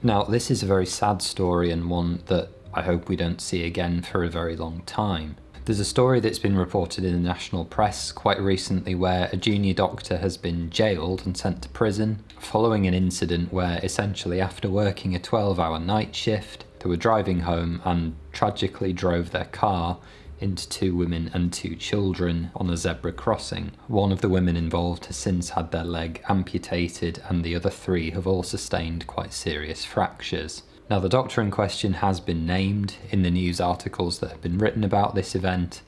Now, this is a very sad story and one that I hope we don't see again for a very long time. There's a story that's been reported in the national press quite recently where a junior doctor has been jailed and sent to prison following an incident where essentially after working a 12-hour night shift, they were driving home and tragically drove their car into 2 women and 2 children on a zebra crossing. One of the women involved has since had their leg amputated and the other 3 have all sustained quite serious fractures. Now, the doctor in question has been named in the news articles that have been written about this event.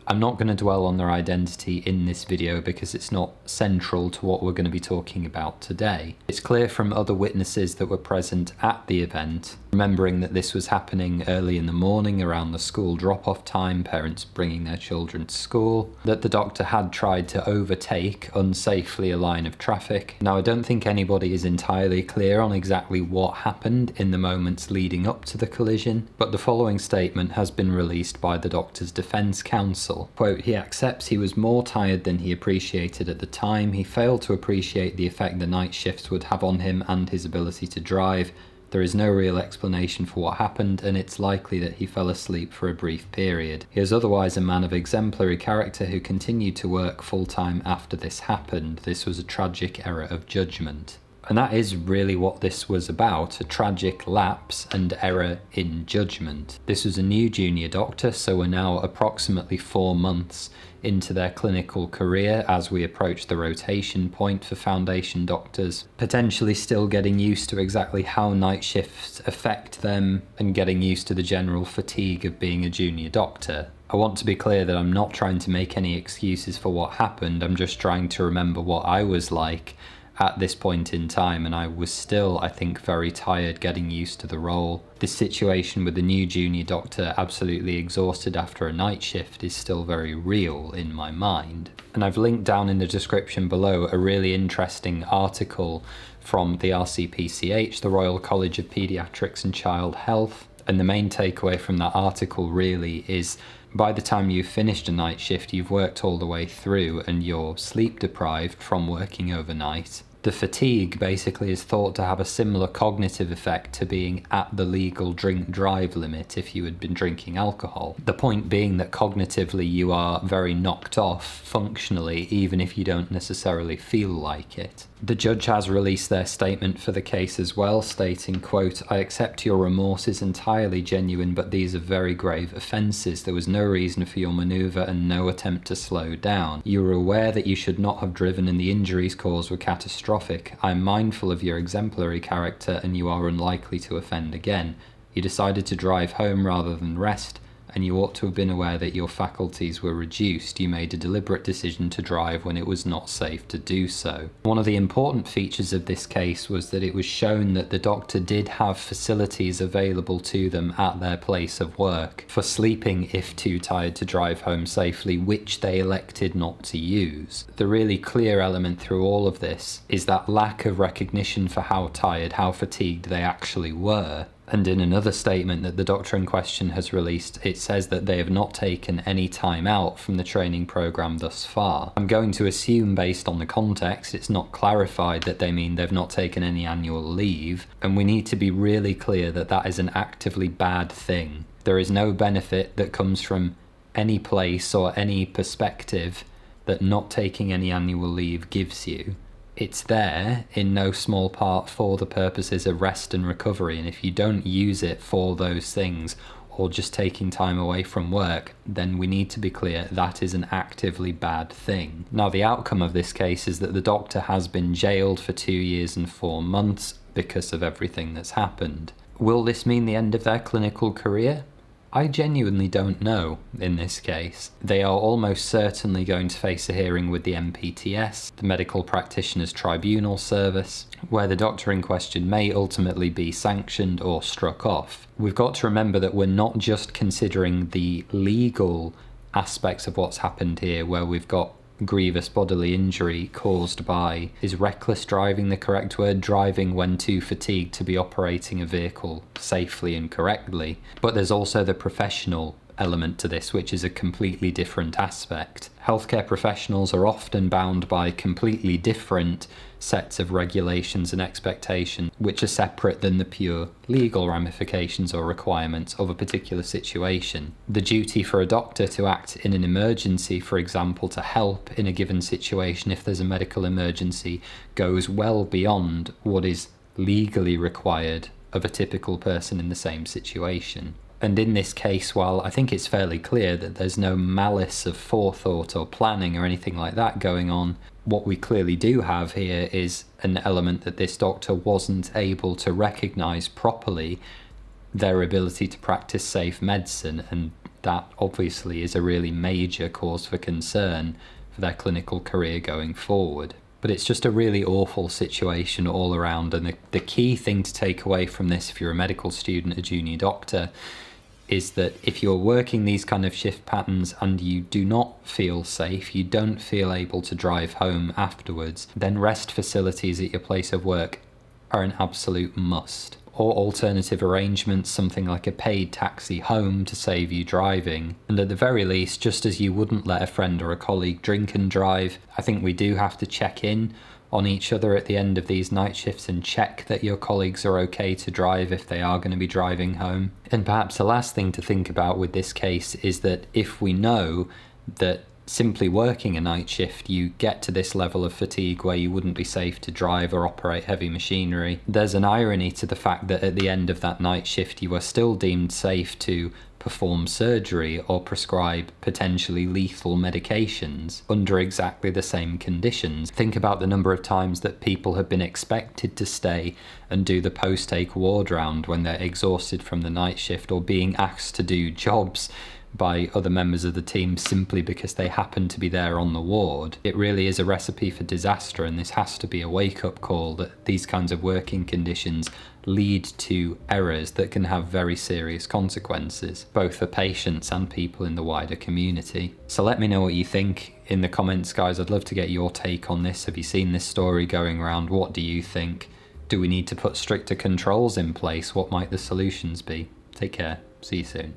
I'm not going to dwell on their identity in this video because it's not central to what we're going to be talking about today. It's clear from other witnesses that were present at the event, remembering that this was happening early in the morning around the school drop-off time, parents bringing their children to school, that the doctor had tried to overtake unsafely a line of traffic. Now, I don't think anybody is entirely clear on exactly what happened in the moments leading up to the collision, but the following statement has been released by the doctor's defence counsel. Quote, "He accepts he was more tired than he appreciated at the time. He failed to appreciate the effect the night shifts would have on him and his ability to drive. There is no real explanation for what happened, and it's likely that he fell asleep for a brief period. He is otherwise a man of exemplary character who continued to work full-time after this happened. This was a tragic error of judgment." And that is really what this was about, a tragic lapse and error in judgment. This was a new junior doctor, so we're now approximately 4 months into their clinical career as we approach the rotation point for foundation doctors, potentially still getting used to exactly how night shifts affect them and getting used to the general fatigue of being a junior doctor. I want to be clear that I'm not trying to make any excuses for what happened, I'm just trying to remember what I was like at this point in time, and I was still, I think, very tired getting used to the role. This situation with the new junior doctor absolutely exhausted after a night shift is still very real in my mind. And I've linked down in the description below a really interesting article from the RCPCH, the Royal College of Paediatrics and Child Health, and the main takeaway from that article really is by the time you've finished a night shift, you've worked all the way through and you're sleep deprived from working overnight. The fatigue basically is thought to have a similar cognitive effect to being at the legal drink-drive limit if you had been drinking alcohol. The point being that cognitively you are very knocked off functionally, even if you don't necessarily feel like it. The judge has released their statement for the case as well, stating, quote, "I accept your remorse is entirely genuine, but these are very grave offences. There was no reason for your manoeuvre and no attempt to slow down. You were aware that you should not have driven and the injuries caused were catastrophic. I am mindful of your exemplary character and you are unlikely to offend again. You decided to drive home rather than rest, and you ought to have been aware that your faculties were reduced. You made a deliberate decision to drive when it was not safe to do so." One of the important features of this case was that it was shown that the doctor did have facilities available to them at their place of work for sleeping if too tired to drive home safely, which they elected not to use. The really clear element through all of this is that lack of recognition for how tired, how fatigued they actually were. And in another statement that the doctor in question has released, it says that they have not taken any time out from the training program thus far. I'm going to assume, based on the context, it's not clarified that they mean they've not taken any annual leave, and we need to be really clear that that is an actively bad thing. There is no benefit that comes from any place or any perspective that not taking any annual leave gives you. It's there in no small part for the purposes of rest and recovery, and if you don't use it for those things or just taking time away from work, then we need to be clear that is an actively bad thing. Now, the outcome of this case is that the doctor has been jailed for 2 years and 4 months because of everything that's happened. Will this mean the end of their clinical career? I genuinely don't know in this case. They are almost certainly going to face a hearing with the MPTS, the Medical Practitioners Tribunal Service, where the doctor in question may ultimately be sanctioned or struck off. We've got to remember that we're not just considering the legal aspects of what's happened here, where we've got grievous bodily injury caused by, is reckless driving the correct word, driving when too fatigued to be operating a vehicle safely and correctly, but there's also the professional element to this, which is a completely different aspect. Healthcare professionals are often bound by completely different sets of regulations and expectations, which are separate than the pure legal ramifications or requirements of a particular situation. The duty for a doctor to act in an emergency, for example, to help in a given situation if there's a medical emergency, goes well beyond what is legally required of a typical person in the same situation. And in this case, while I think it's fairly clear that there's no malice of forethought or planning or anything like that going on, what we clearly do have here is an element that this doctor wasn't able to recognise properly their ability to practice safe medicine, and that obviously is a really major cause for concern for their clinical career going forward. But it's just a really awful situation all around, and the key thing to take away from this, if you're a medical student, a junior doctor, is that if you're working these kind of shift patterns and you do not feel safe, you don't feel able to drive home afterwards, then rest facilities at your place of work are an absolute must. Or alternative arrangements, something like a paid taxi home to save you driving. And at the very least, just as you wouldn't let a friend or a colleague drink and drive, I think we do have to check in on each other at the end of these night shifts and check that your colleagues are okay to drive if they are going to be driving home. And perhaps the last thing to think about with this case is that if we know that simply working a night shift you get to this level of fatigue where you wouldn't be safe to drive or operate heavy machinery, there's an irony to the fact that at the end of that night shift you are still deemed safe to perform surgery or prescribe potentially lethal medications under exactly the same conditions. Think about the number of times that people have been expected to stay and do the post-take ward round when they're exhausted from the night shift, or being asked to do jobs by other members of the team simply because they happen to be there on the ward. It really is a recipe for disaster, and this has to be a wake-up call that these kinds of working conditions lead to errors that can have very serious consequences, both for patients and people in the wider community. So let me know what you think in the comments, guys. I'd love to get your take on this. Have you seen this story going around? What do you think? Do we need to put stricter controls in place? What might the solutions be? Take care. See you soon.